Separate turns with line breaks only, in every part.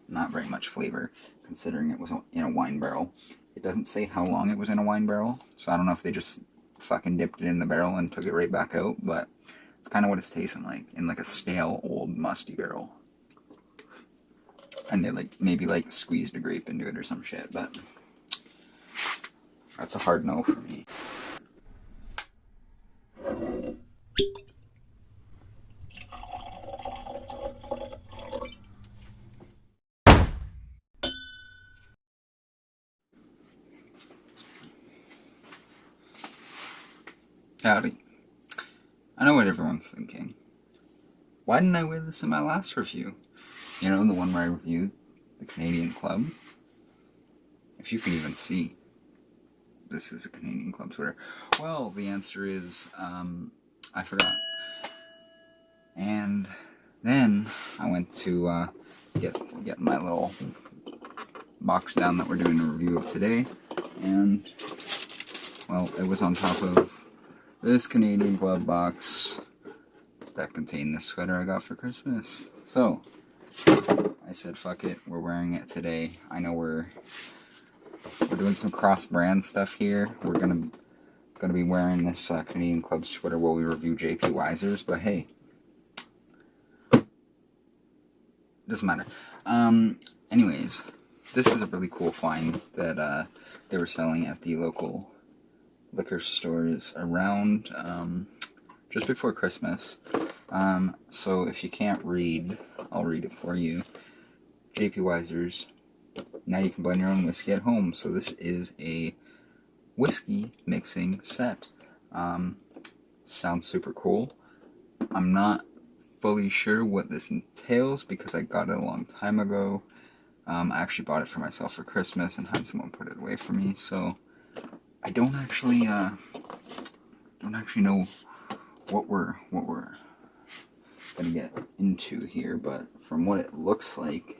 not very much flavor, considering it was in a wine barrel. It doesn't say how long it was in a wine barrel, so I don't know if they just fucking dipped it in the barrel and took it right back out, but it's kind of what it's tasting like, in like a stale, old, musty barrel. And they maybe squeezed a grape into it or some shit, but that's a hard no for me. Howdy. I know what everyone's thinking. Why didn't I wear this in my last review? You know, the one where I reviewed the Canadian Club? If you can even see, this is a Canadian Club sweater. Well, the answer is, I forgot. And then I went to get my little box down that we're doing a review of today, and, well, it was on top of this Canadian Club box that contained this sweater I got for Christmas. So, I said, fuck it, we're wearing it today. I know we're doing some cross-brand stuff here. We're gonna be wearing this Canadian Club sweater while we review JP Wiser's, but hey, doesn't matter. Anyways, this is a really cool find that they were selling at the local liquor stores around just before Christmas. So if you can't read, I'll read it for you. JP Wiser's. Now you can blend your own whiskey at home. So this is a whiskey mixing set. Sounds super cool. I'm not fully sure what this entails because I got it a long time ago. I actually bought it for myself for Christmas and had someone put it away for me. So I don't actually know what we're gonna get into here, but from what it looks like,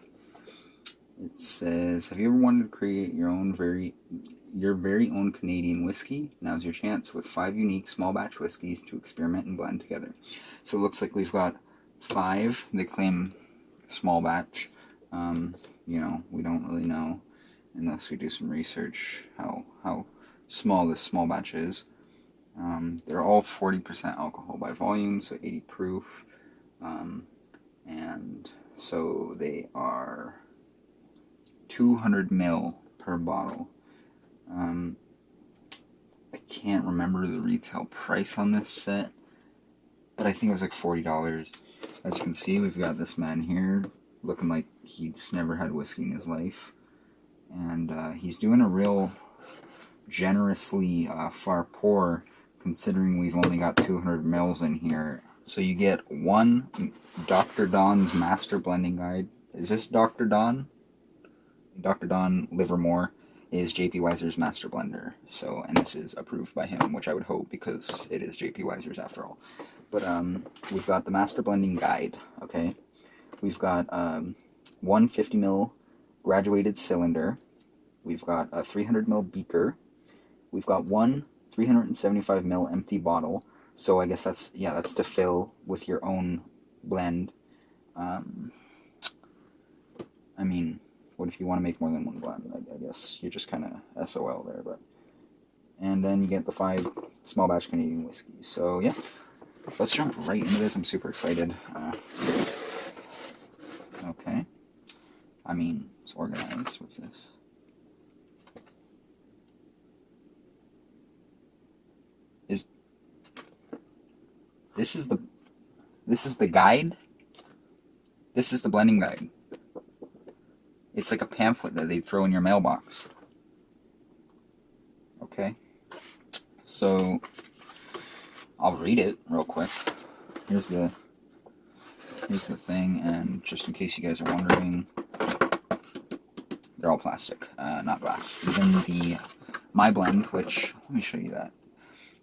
it says, have you ever wanted to create your very own Canadian whiskey? Now's your chance with 5 unique small batch whiskeys to experiment and blend together. So it looks like we've got 5. They claim small batch. You know, we don't really know unless we do some research how small this small batch is. They're all 40% alcohol by volume, so 80 proof. And so they are 200 ml per bottle. I can't remember the retail price on this set, but I think it was like $40. As you can see, we've got this man here looking like he's never had whiskey in his life. And he's doing a real generously far pour, considering we've only got 200 mils in here. So you get 1 Dr. Don's Master Blending Guide. Is this Dr. Don? Dr. Don Livermore is JP Wiser's Master Blender. So, and this is approved by him, which I would hope, because it is JP Wiser's after all. But we've got the Master Blending Guide, okay? We've got 1 50 ml graduated cylinder. We've got a 300 ml beaker. We've got 1 375 ml empty bottle. So I guess that's to fill with your own blend. I mean, what if you want to make more than one blend? I guess you're just kind of SOL there, but. And then you get the 5 small batch Canadian whiskeys. So yeah, let's jump right into this. I'm super excited. Okay. I mean, it's organized. What's this? This is the guide? This is the blending guide. It's like a pamphlet that they throw in your mailbox. Okay. So, I'll read it real quick. Here's the thing, and just in case you guys are wondering, they're all plastic, not glass. Even the My Blend, which, let me show you that.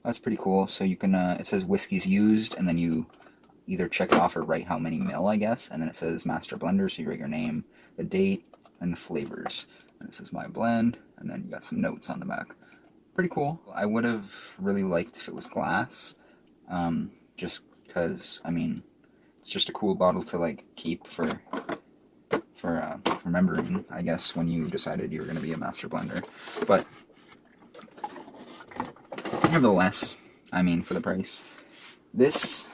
That's pretty cool. So you can, it says whiskeys used, and then you either check it off or write how many mil, I guess. And then it says Master Blender, so you write your name, the date, and the flavors. And it says My Blend, and then you got some notes on the back. Pretty cool. I would have really liked if it was glass, just because, I mean, it's just a cool bottle to, like, keep for remembering, I guess, when you decided you were going to be a master blender. But nevertheless, I mean, for the price, this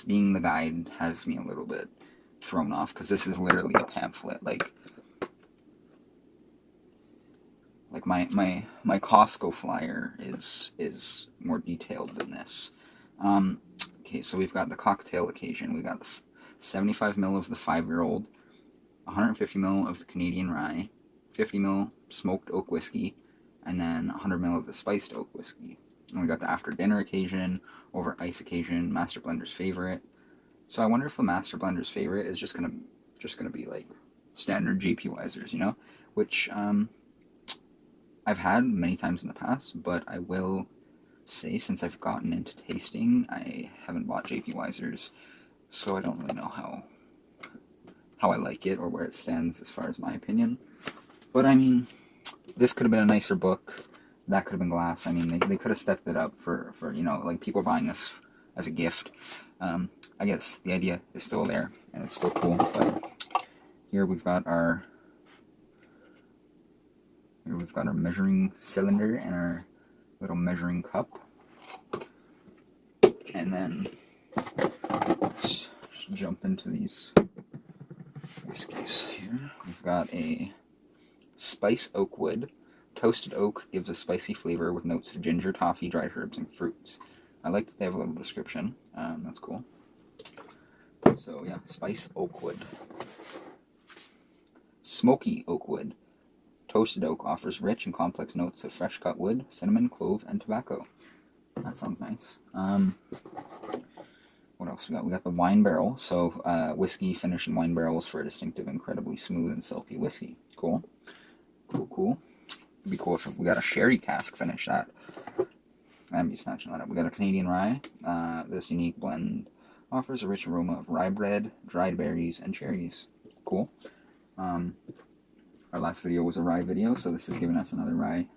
being the guide has me a little bit thrown off, because this is literally a pamphlet. Like my Costco flyer is more detailed than this. Okay, so we've got the cocktail occasion. We got the 75 ml of the 5-year-old, 150 ml of the Canadian rye, 50 ml smoked oak whiskey, and then 100 ml of the spiced oak whiskey. And we got the after dinner occasion, over ice occasion, master blender's favorite. So I wonder if the master blender's favorite is just gonna be like standard JP Weisers, you know, which I've had many times in the past, but I will say, since I've gotten into tasting, I haven't bought JP Weisers, so I don't really know how I like it or where it stands as far as my opinion. But I mean, this could have been a nicer book. That could have been glass. I mean, they could have stepped it up for you know, like, people buying this as a gift. I guess the idea is still there, and it's still cool. But here we've got our measuring cylinder and our little measuring cup. And then let's just jump into these whiskeys here. We've got a Spice Oak Wood. Toasted oak gives a spicy flavor with notes of ginger, toffee, dried herbs, and fruits. I like that they have a little description. That's cool. So yeah, Spice Oak Wood. Smokey Oak Wood. Toasted oak offers rich and complex notes of fresh cut wood, cinnamon, clove, and tobacco. That sounds nice. What else we got? We got the wine barrel. So whiskey finished in wine barrels for a distinctive, incredibly smooth and silky whiskey. Cool. Cool. It'd be cool if we got a sherry cask finish that. I'd be snatching that up. We got a Canadian rye. This unique blend offers a rich aroma of rye bread, dried berries, and cherries. Cool. Our last video was a rye video, so this is giving us another rye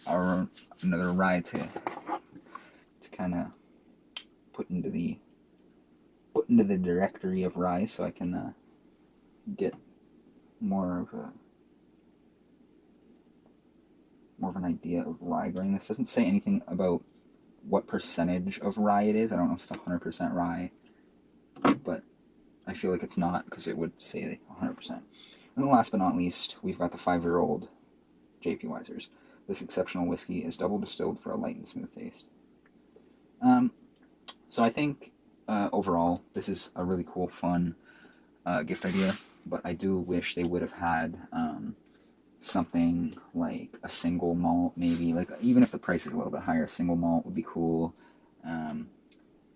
to kind of put into the directory of rye, so I can get more of an idea of rye grain. This doesn't say anything about what percentage of rye it is. I don't know if it's 100% rye, but I feel like it's not, because it would say 100%. And last but not least, we've got the 5-year-old JP Weisers. This exceptional whiskey is double distilled for a light and smooth taste. So I think overall this is a really cool, fun gift idea, but I do wish they would have had something like a single malt, maybe, like, even if the price is a little bit higher, a single malt would be cool.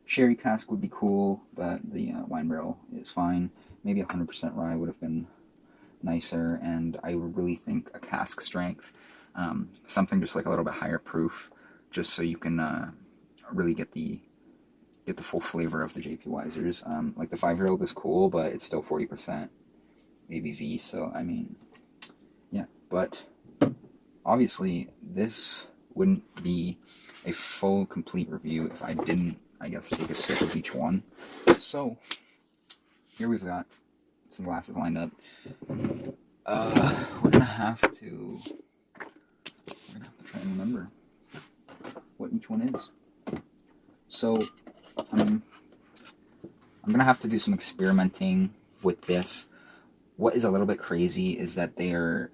Sherry cask would be cool, but the wine barrel is fine. Maybe 100% rye would have been nicer, and I would really think a cask strength, something just like a little bit higher proof, just so you can really get the full flavor of the JP Weisers. Like the 5-year-old is cool, but it's still 40% ABV, so I mean, yeah. But obviously this wouldn't be a full, complete review if I didn't, I guess, take a sip of each one. So here we've got some glasses lined up. We're gonna have to try and remember what each one is. So I'm gonna have to do some experimenting with this. What is a little bit crazy is that they're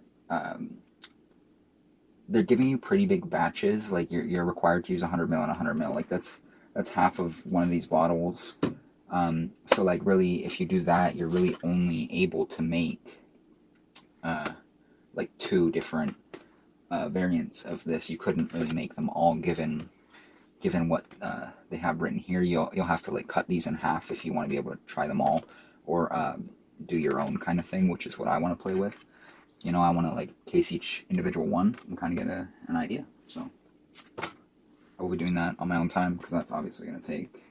giving you pretty big batches. Like you're required to use 100 ml and 100 ml. Like that's half of one of these bottles. So like really, if you do that, you're really only able to make like 2 different variants of this. You couldn't really make them all given what they have written here. You'll have to like cut these in half if you want to be able to try them all, or do your own kind of thing, which is what I want to play with. You know, I want to like taste each individual one and kind of get an idea. So I will be doing that on my own time, because that's obviously going to take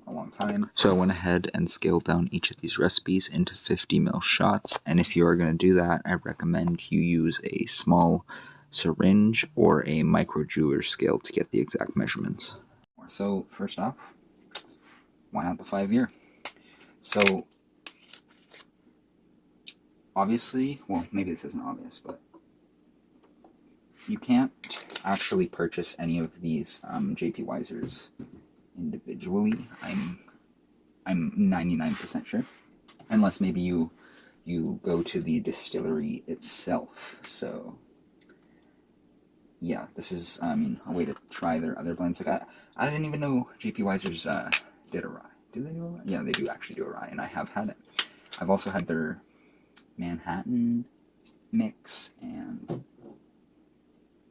a long time. So I went ahead and scaled down each of these recipes into 50 ml shots, and if you are going to do that, I recommend you use a small syringe or a micro jeweler scale to get the exact measurements. So first off, why not the 5-year? So obviously, well, maybe this isn't obvious, but you can't actually purchase any of these J.P. Weisers individually. I'm 99% sure, unless maybe you go to the distillery itself. So yeah, this is a way to try their other blends. Like I didn't even know J.P. Weisers did a rye. Do they do a rye? Yeah, they do actually do a rye, and I have had it. I've also had their Manhattan mix, and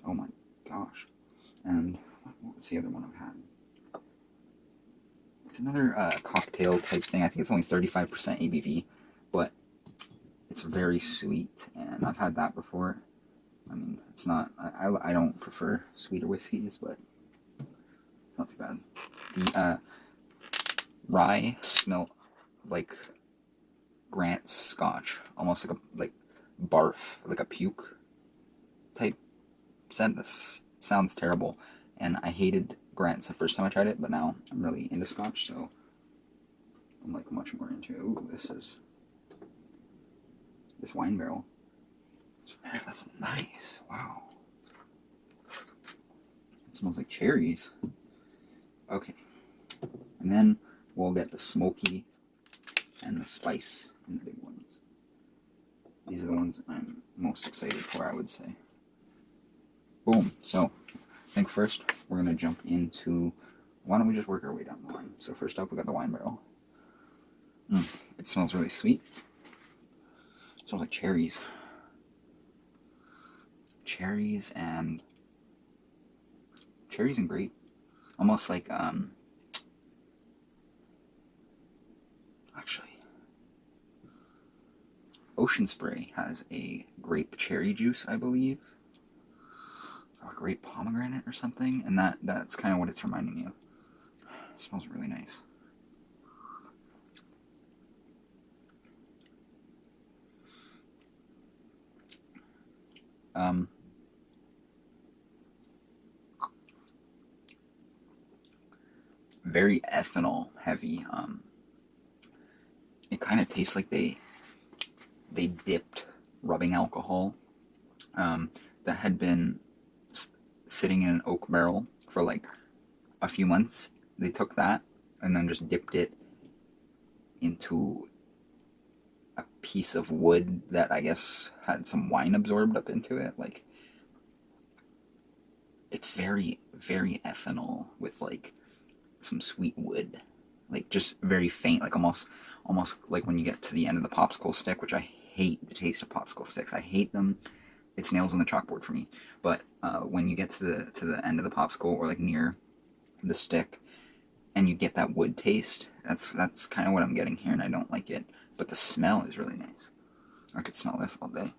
oh my gosh, and what's the other one I've had? It's another cocktail type thing. I think it's only 35% ABV, but it's very sweet, and I've had that before. I mean, it's not, I don't prefer sweeter whiskeys, but it's not too bad. The rye smelled like Grant's Scotch, almost like barf, like a puke type scent. This sounds terrible, and I hated Grant's the first time I tried it, but now I'm really into Scotch, so I'm like much more into it. Ooh, this wine barrel. That's nice. Wow. It smells like cherries. Okay. And then we'll get the smoky and the spice in the big ones. These are the ones I'm most excited for, I would say. Boom. So, I think first we're going to jump into... Why don't we just work our way down the line? So first up, we got the wine barrel. It smells really sweet. It smells like cherries. Cherries and grape. Almost like, actually, Ocean Spray has a grape cherry juice, I believe. Or grape pomegranate or something. And that's kind of what it's reminding me of. It smells really nice. Very ethanol heavy. It kind of tastes like they dipped rubbing alcohol that had been sitting in an oak barrel for like a few months. They took that and then just dipped it into a piece of wood that I guess had some wine absorbed up into it. Like, it's very, very ethanol with like some sweet wood, like just very faint, like almost like when you get to the end of the popsicle stick, which I hate the taste of popsicle sticks. I hate them. It's nails on the chalkboard for me. But when you get to the end of the popsicle, or like near the stick, and you get that wood taste, that's kind of what I'm getting here, and I don't like it. But the smell is really nice. I could smell this all day.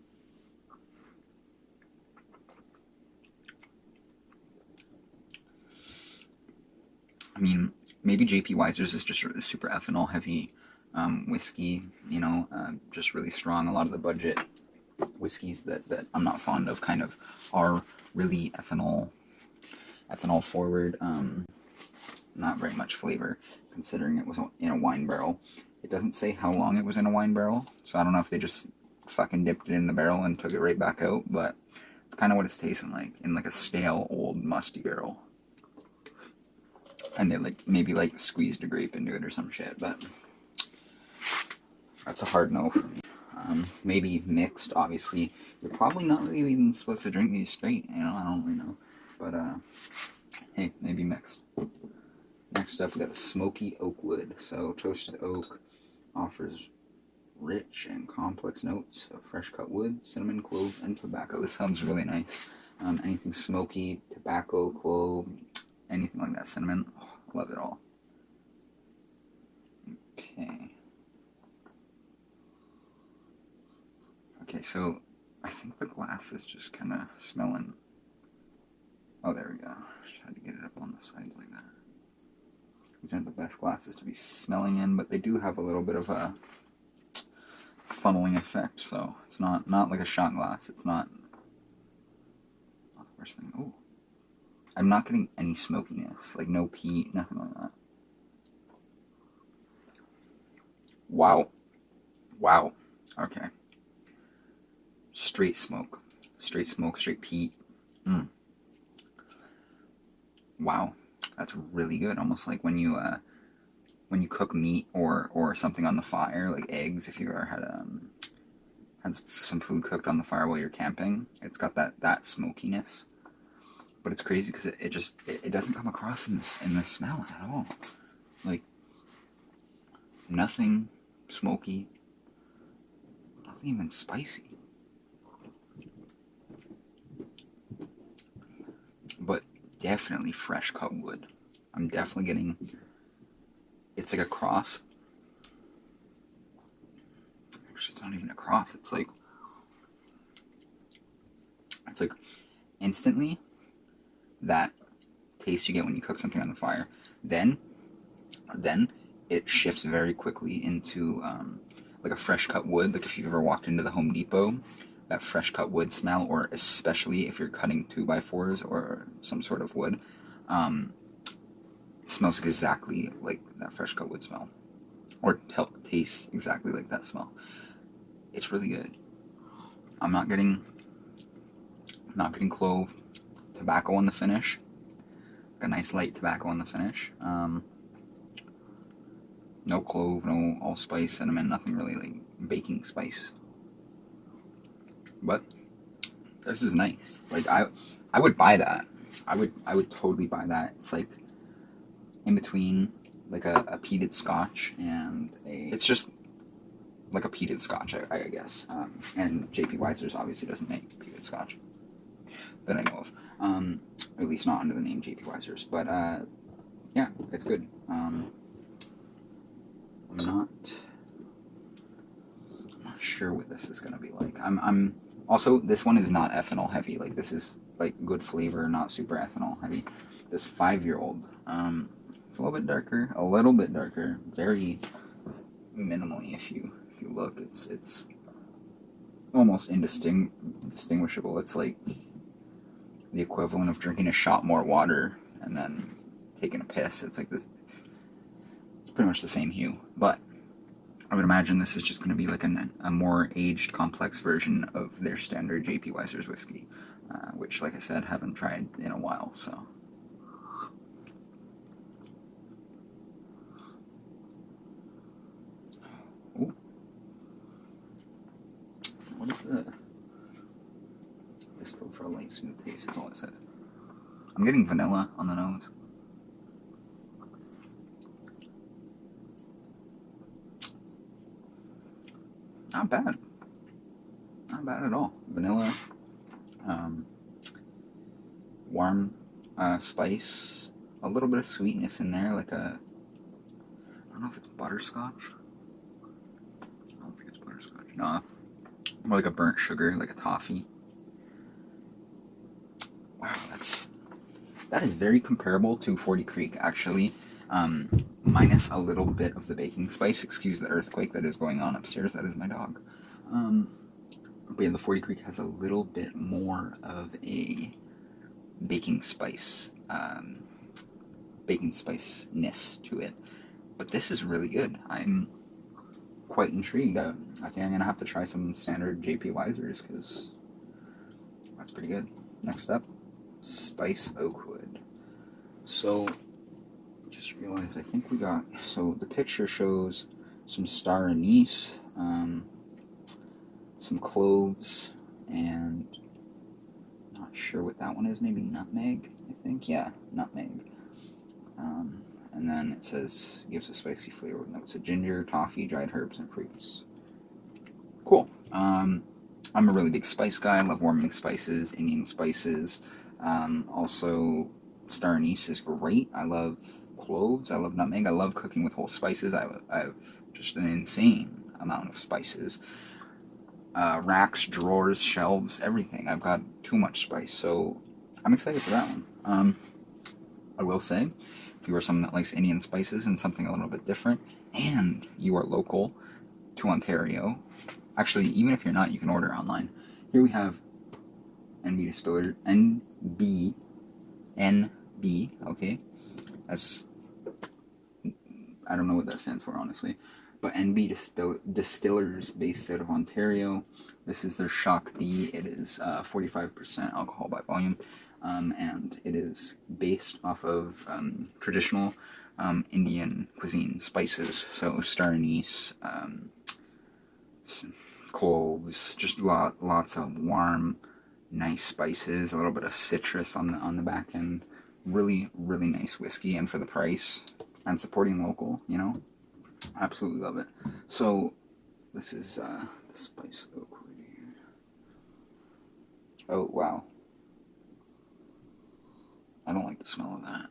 I mean, maybe J.P. Weisers is just a super ethanol heavy whiskey, just really strong. A lot of the budget whiskeys that I'm not fond of kind of are really ethanol forward. Not very much flavor, considering it was in a wine barrel. It doesn't say how long it was in a wine barrel, so I don't know if they just fucking dipped it in the barrel and took it right back out, but it's kind of what it's tasting like, in like a stale, old, musty barrel. And they maybe squeezed a grape into it or some shit, but that's a hard no for me. Maybe mixed, obviously. You're probably not really even supposed to drink these straight, I don't really know. But, hey, maybe mixed. Next up, we got the Smokey Oak Wood. So, toasted oak offers rich and complex notes of fresh cut wood, cinnamon, clove, and tobacco. This sounds really nice. Anything smoky, tobacco, clove, anything like that, cinnamon. Oh, I love it all. Okay, so I think the glass is just kind of smelling. Oh, there we go. Just had to get it up on the sides like that. These aren't the best glasses to be smelling in, but they do have a little bit of a funneling effect, so it's not like a shot glass. It's not the worst thing. Oh, I'm not getting any smokiness, like no peat, nothing like that. Wow. Okay. straight smoke, straight peat. Wow, that's really good. Almost like when you cook meat or something on the fire, like eggs. If you ever had some food cooked on the fire while you're camping, it's got that smokiness. But it's crazy because it doesn't come across in the smell at all. Like nothing smoky, nothing even spicy. But definitely fresh cut wood. I'm definitely getting. It's like a cross. Actually, it's not even a cross. It's like instantly that taste you get when you cook something on the fire. Then it shifts very quickly into like a fresh cut wood. Like if you've ever walked into the Home Depot, that fresh cut wood smell, or especially if you're cutting 2x4s or some sort of wood, it smells exactly like that fresh cut wood smell, or tastes exactly like that smell. It's really good. I'm not getting clove, tobacco on the finish. Like a nice light tobacco on the finish. No clove, no allspice, cinnamon, nothing really like baking spice. But this is nice. Like I would buy that. I would totally buy that. It's like in between like a peated scotch and it's just like a peated scotch, I guess. And JP Weiser's obviously doesn't make peated scotch that I know of. At least not under the name JP Weiser's. But yeah, it's good. I'm not sure what this is gonna be like. I'm also, this one is not ethanol heavy. Like this is like good flavor, not super ethanol heavy. This 5-year-old, it's a little bit darker, very minimally. If you look, it's almost indistinguishable. It's like the equivalent of drinking a shot more water and then taking a piss. It's like this. It's pretty much the same hue, but I would imagine this is just going to be like a more aged, complex version of their standard JP Weiser's whiskey, which, like I said, haven't tried in a while. So. Ooh. What is the distilled for a light, smooth taste? Is all it says. I'm getting vanilla on the nose. Not bad. Not bad at all. Vanilla, warm spice, a little bit of sweetness in there, like I don't know if it's butterscotch. I don't think it's butterscotch. No, more like a burnt sugar, like a toffee. Wow, that is very comparable to 40 Creek, actually. Minus a little bit of the baking spice. Excuse the earthquake that is going on upstairs. That is my dog. But yeah, the 40 Creek has a little bit more of a baking spice, spiciness to it. But this is really good. I'm quite intrigued. I think I'm going to have to try some standard JP Weiser's because that's pretty good. Next up, Spice Oak Wood. So, just realized I think we got, so the picture shows some star anise, some cloves, and not sure what that one is, maybe nutmeg, I think, yeah, nutmeg. And then it says, gives a spicy flavor with notes of ginger, toffee, dried herbs, and fruits. Cool. I'm a really big spice guy. I love warming spices, Indian spices. Also, star anise is great. I love cloves. I love nutmeg. I love cooking with whole spices. I have just an insane amount of spices. Racks, drawers, shelves, everything. I've got too much spice, so I'm excited for that one. I will say, if you are someone that likes Indian spices and something a little bit different, and you are local to Ontario, actually, even if you're not, you can order online. Here we have NB Distiller, NB, okay? That's, I don't know what that stands for, honestly. but NB Distillers, based out of Ontario. This is their Shock B. It is 45% alcohol by volume, and it is based off of traditional Indian cuisine spices. So star anise, cloves, just lots of warm, nice spices. A little bit of citrus on the back end. Really, really nice whiskey, and for the price, and supporting local, you know, absolutely love it. So this is the Spice Oak Wood here. Oh wow, I don't like the smell of that.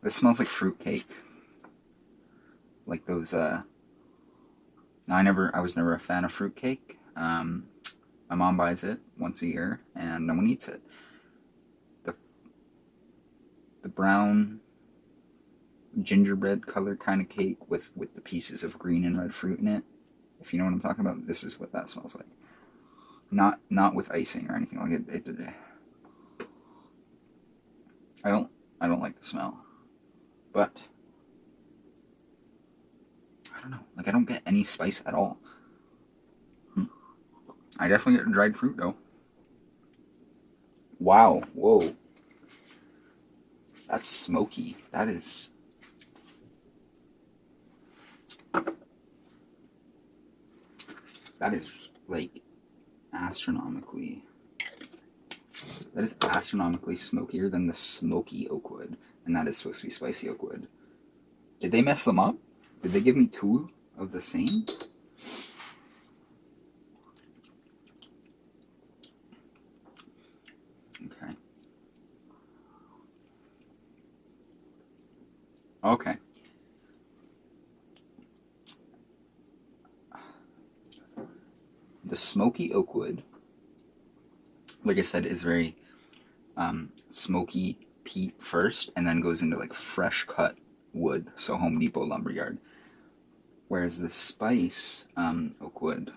This smells like fruitcake. Like those. I was never a fan of fruitcake. My mom buys it once a year, and no one eats it. The brown gingerbread color kind of cake with the pieces of green and red fruit in it. If you know what I'm talking about, this is what that smells like. Not with icing or anything like it. I don't like the smell, but I don't know. Like, I don't get any spice at all. I definitely get dried fruit though. Wow. Whoa. That's smoky. That is like astronomically. That is astronomically smokier than the Smokey Oak Wood, and that is supposed to be Spicy Oak Wood. Did they mess them up? Did they give me two of the same? Okay. Okay. The Smokey Oak Wood, like I said, is very smoky peat first, and then goes into like fresh cut wood, so Home Depot lumberyard. Whereas the Spice Oak Wood,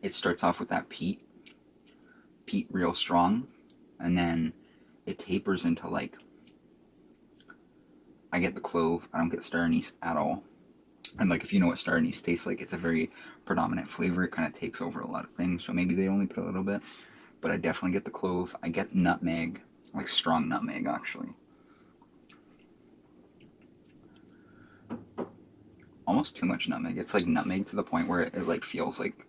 it starts off with that peat real strong, and then it tapers into like, I get the clove, I don't get star anise at all. And like, if you know what star anise tastes like, it's a very predominant flavor. It kind of takes over a lot of things, so maybe they only put a little bit. But I definitely get the clove. I get nutmeg, like strong nutmeg actually. Almost too much nutmeg. It's like nutmeg to the point where it like feels like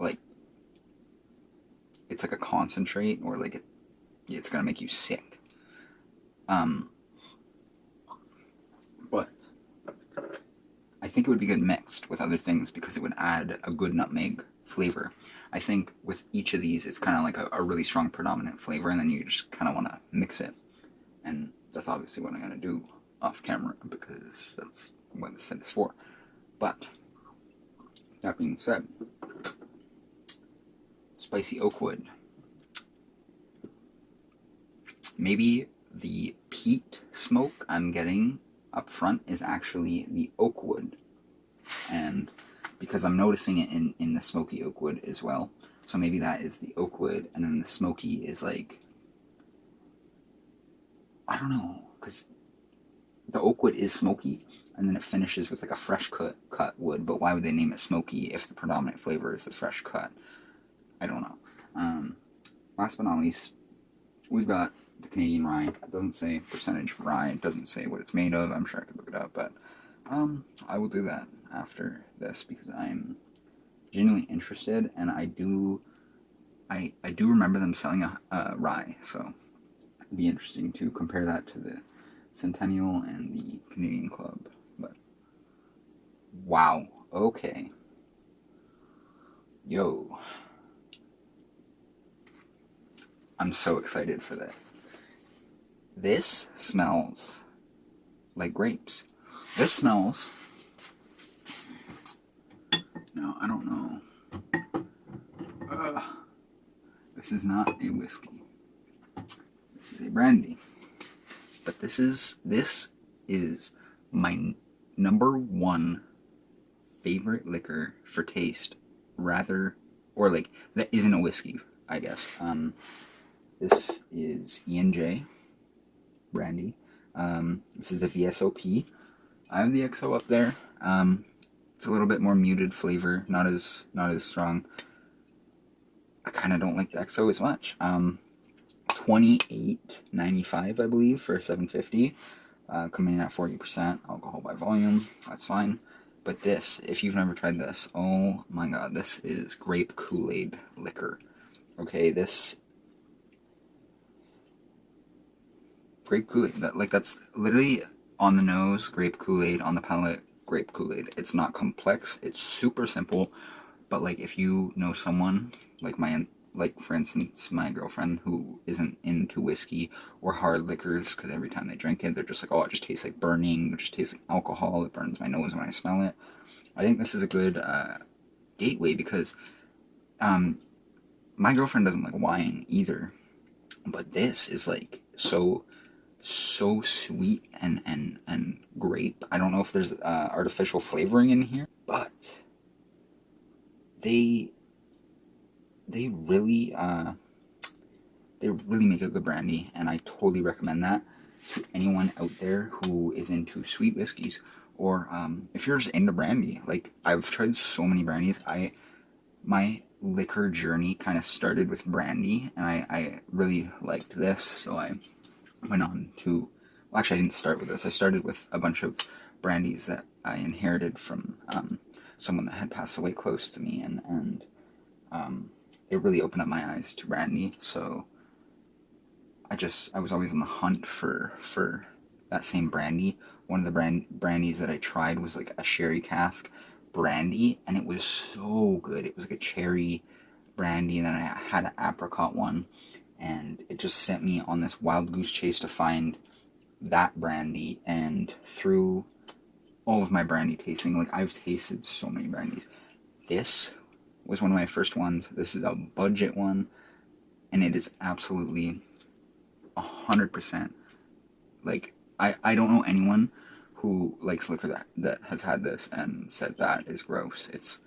it's like a concentrate, or like it's gonna make you sick. But I think it would be good mixed with other things because it would add a good nutmeg flavor. I think with each of these, it's kind of like a really strong predominant flavor, and then you just kind of want to mix it. And that's obviously what I'm going to do off camera, because that's what this set is for. But that being said, Spicy Oak Wood. Maybe the peat smoke I'm getting up front is actually the oak wood, and because I'm noticing it in the Smokey Oak Wood as well, so maybe that is the oak wood, and then the smoky is like, I don't know, because the oak wood is smoky, and then it finishes with like a fresh cut wood. But why would they name it smoky if the predominant flavor is the fresh cut? I don't know. Last but not least, we've got the Canadian rye. It doesn't say percentage of rye. It doesn't say what it's made of. I'm sure I could look it up, but I will do that after this because I'm genuinely interested, and I do remember them selling a rye, so it'd be interesting to compare that to the Centennial and the Canadian Club. But wow, okay, yo, I'm so excited for this. This smells like grapes. This smells, no, I don't know. This is not a whiskey. This is a brandy. But this is my number one favorite liquor for taste, rather, or like, that isn't a whiskey, I guess. This is E&J brandy. This is the VSOP. I have the XO up there. It's a little bit more muted flavor, not as strong. I kind of don't like the XO as much. $28.95, I believe, for a 750. Coming in at 40% alcohol by volume. That's fine. But this, if you've never tried this, oh my god, this is grape Kool-Aid liquor. Okay, this grape Kool-Aid. That's literally on the nose, grape Kool-Aid, on the palate, grape Kool-Aid. It's not complex. It's super simple. But like, if you know someone like for instance, my girlfriend who isn't into whiskey or hard liquors, because every time they drink it, they're just like, oh, it just tastes like burning. It just tastes like alcohol. It burns my nose when I smell it. I think this is a good gateway because my girlfriend doesn't like wine either. But this is like so sweet and grape. I don't know if there's artificial flavoring in here, but they really make a good brandy, and I totally recommend that to anyone out there who is into sweet whiskeys, or if you're just into brandy. Like, I've tried so many brandies. My liquor journey kind of started with brandy, and I really liked this, so I went on to, well, actually I didn't start with this. I started with a bunch of brandies that I inherited from someone that had passed away close to me, and it really opened up my eyes to brandy. So I was always on the hunt for that same brandy. One of the brandies that I tried was like a sherry cask brandy, and it was so good. It was like a cherry brandy, and then I had an apricot one, and it just sent me on this wild goose chase to find that brandy. And through all of my brandy tasting, like, I've tasted so many brandies. This was one of my first ones. This is a budget one, and it is absolutely 100%. Like, I don't know anyone who likes liquor that has had this and said that is gross. It's,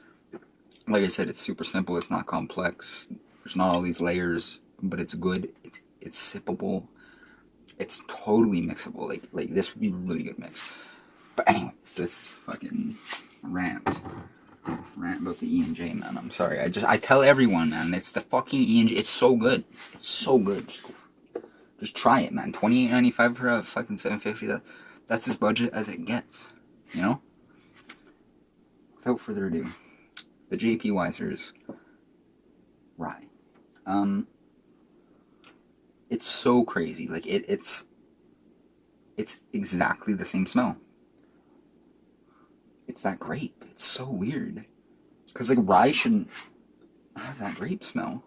like I said, it's super simple. It's not complex. There's not all these layers, but it's good. It's sippable. It's totally mixable. Like this would be a really good mix. But anyways, this fucking rant. It's a rant about the E&J, man. I'm sorry. I tell everyone, man. It's the fucking E&J. It's so good. It's so good. Just try it, man. $28.95 for a fucking 750. That's as budget as it gets. You know? Without further ado, the J.P. Wiser's rye. It's so crazy. Like, it's exactly the same smell. It's that grape. It's so weird. Because, like, rye shouldn't have that grape smell.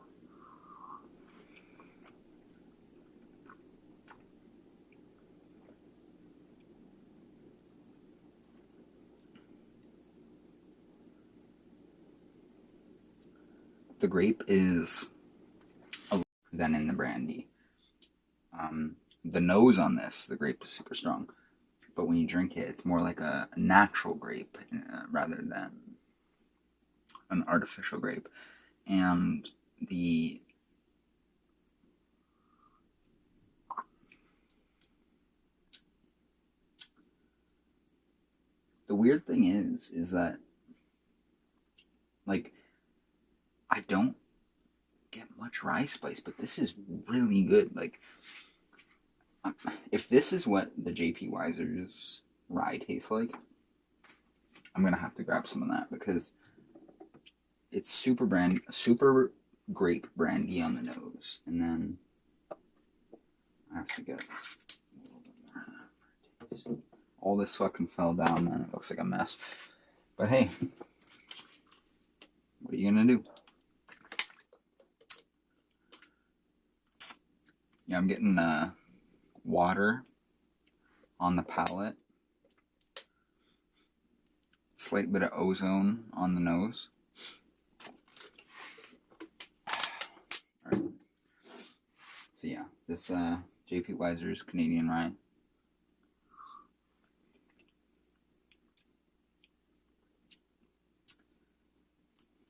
The grape is than in the brandy. The nose on this, the grape is super strong. But when you drink it, it's more like a natural grape rather than an artificial grape. And the weird thing is that, like, I don't get much rye spice, but this is really good. Like, if this is what the J.P. Wiser's rye tastes like, I'm gonna have to grab some of that, because it's super grape brandy on the nose, and then I have to get a little bit more taste. All this fucking fell down, man. It looks like a mess. But hey, what are you gonna do? Yeah, I'm getting water on the palate. Slight bit of ozone on the nose. Alright. So yeah, this J.P. Wiser's Canadian rye.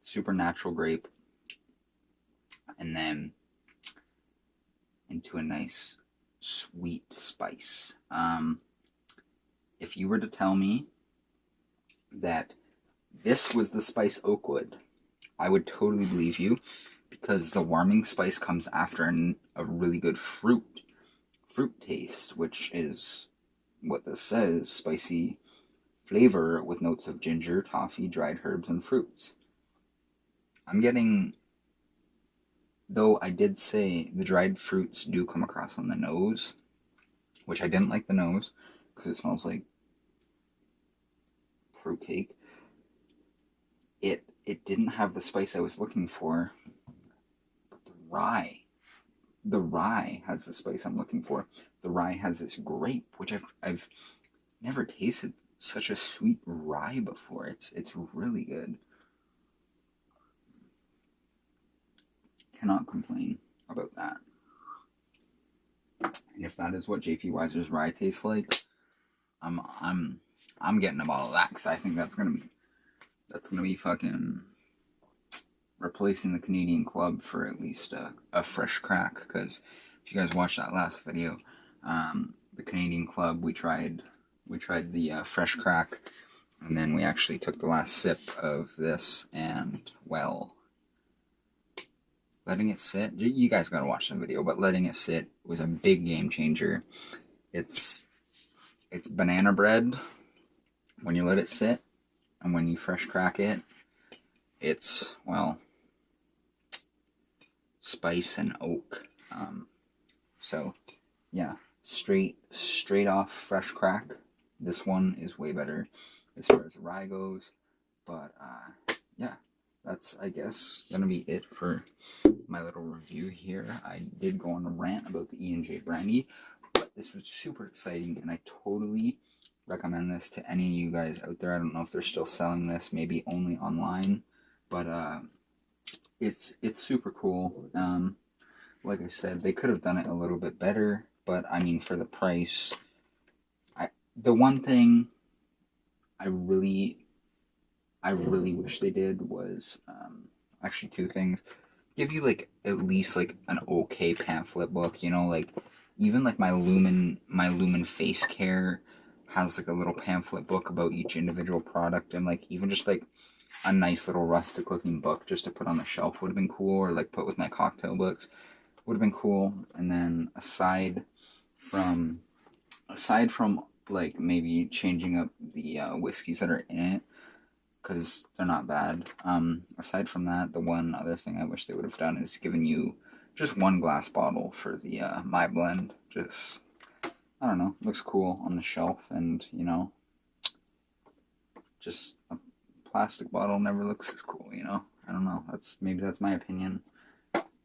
Super natural grape. And then into a nice sweet spice. If you were to tell me that this was the spice oak wood, I would totally believe you, because the warming spice comes after a really good fruit taste, which is what this says: spicy flavor with notes of ginger, toffee, dried herbs, and fruits. I'm getting, though I did say the dried fruits do come across on the nose, which I didn't like the nose because it smells like fruitcake. It didn't have the spice I was looking for, but the rye has the spice I'm looking for. The rye has this grape, which I've never tasted such a sweet rye before. It's really good. Cannot complain about that. And if that is what JP Weiser's rye tastes like, I'm getting a bottle of that, because I think that's gonna be fucking replacing the Canadian Club for at least a fresh crack. Because if you guys watched that last video, the Canadian Club, we tried the fresh crack, and then we actually took the last sip of this, and well, letting it sit, you guys gotta watch the video, but letting it sit was a big game changer. It's banana bread when you let it sit, and when you fresh crack it, it's, well, spice and oak. So yeah, straight off fresh crack, this one is way better as far as rye goes. But yeah, that's, I guess, gonna be it for my little review here. I did go on a rant about the E&J brandy, but this was super exciting, and I totally recommend this to any of you guys out there. I don't know if they're still selling this, maybe only online, but it's super cool. Like I said, they could have done it a little bit better, but I mean, for the price, the one thing I really wish they did was, actually two things. Give you like at least like an okay pamphlet book, you know, like even like my Lumen face care has like a little pamphlet book about each individual product, and like even just like a nice little rustic looking book just to put on the shelf would have been cool, or like put with my cocktail books would have been cool. And then aside from like maybe changing up the whiskeys that are in it, because they're not bad. Aside from that, the one other thing I wish they would have done is given you just one glass bottle for the My Blend. Just, I don't know, looks cool on the shelf, and you know, just a plastic bottle never looks as cool, you know. I don't know. Maybe that's my opinion,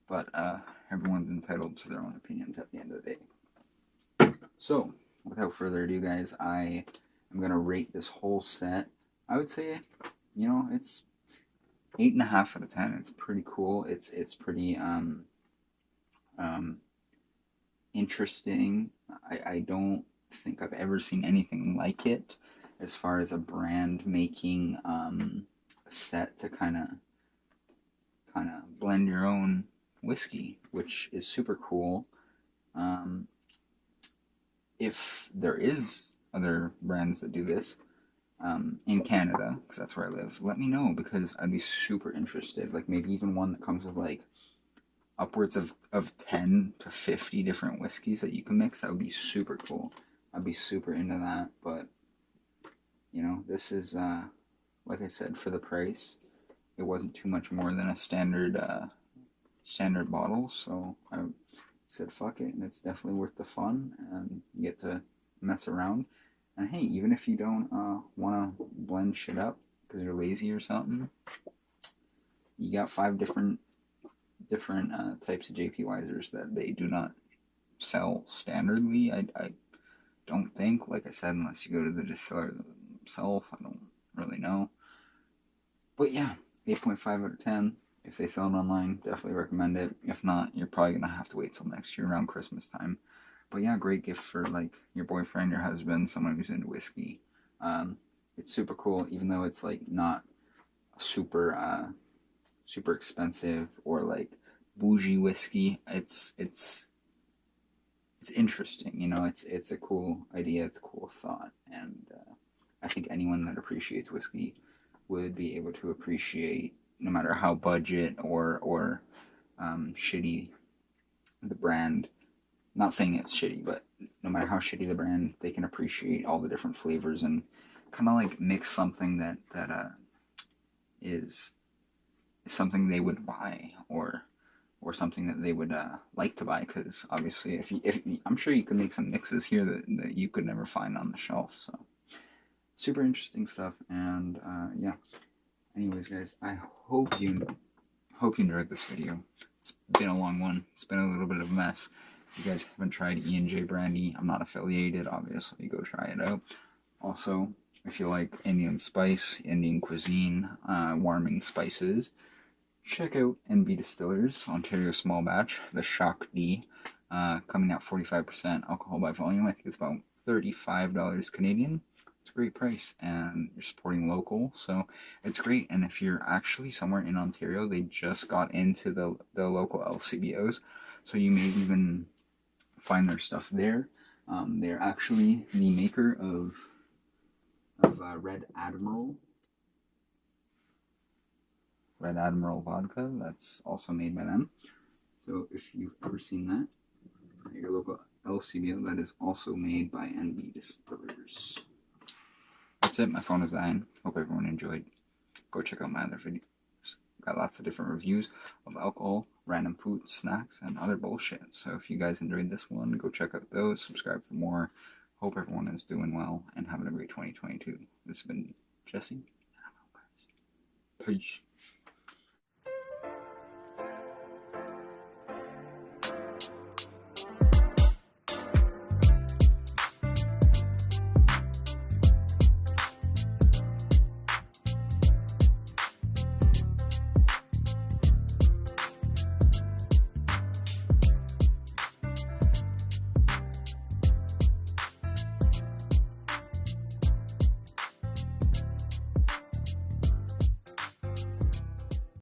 but everyone's entitled to their own opinions at the end of the day. So, without further ado, guys, I am gonna rate this whole set. I would say, you know, it's 8.5 out of 10. It's pretty cool. It's pretty interesting. I don't think I've ever seen anything like it as far as a brand making a set to kind of blend your own whiskey, which is super cool. If there is other brands that do this in Canada, because that's where I live, let me know, because I'd be super interested. Like maybe even one that comes with like upwards of 10 to 50 different whiskeys that you can mix. That would be super cool. I'd be super into that. But you know, this is like I said, for the price, it wasn't too much more than a standard bottle, so I said fuck it, and it's definitely worth the fun, and you get to mess around. And hey, even if you don't want to blend shit up because you're lazy or something, you got 5 different types of JP Weisers that they do not sell standardly. I don't think, like I said, unless you go to the distiller themselves. I don't really know. But yeah, 8.5 out of 10. If they sell it online, definitely recommend it. If not, you're probably going to have to wait till next year around Christmas time. But yeah, great gift for like your boyfriend, your husband, someone who's into whiskey. It's super cool, even though it's like not super expensive or like bougie whiskey. It's interesting. You know, it's a cool idea. It's a cool thought, and I think anyone that appreciates whiskey would be able to appreciate, no matter how budget or shitty the brand. Not saying it's shitty, but no matter how shitty the brand, they can appreciate all the different flavors and kind of like mix something that is something they would buy or something that they would like to buy. Because obviously, if I'm sure you could make some mixes here that you could never find on the shelf. So super interesting stuff, and yeah. Anyways, guys, I hope you enjoyed this video. It's been a long one. It's been a little bit of a mess. If you guys haven't tried E&J Brandy, I'm not affiliated, obviously, go try it out. Also, if you like Indian spice, Indian cuisine, warming spices, check out NB Distillers, Ontario Small Batch, the Shock D, coming out 45% alcohol by volume. I think it's about $35 Canadian. It's a great price, and you're supporting local, so it's great. And if you're actually somewhere in Ontario, they just got into the local LCBOs, so you may even find their stuff there. They're actually the maker of Red Admiral vodka. That's also made by them. So if you've ever seen that at your local LCBO, that is also made by NB Distillers. That's it. My phone is dying. Hope everyone enjoyed. Go check out my other videos. Got lots of different reviews of alcohol, random food, snacks, and other bullshit. So if you guys enjoyed this one, go check out those. Subscribe for more. Hope everyone is doing well and having a great 2022. This has been Jesse. And I'm out, guys. Peace.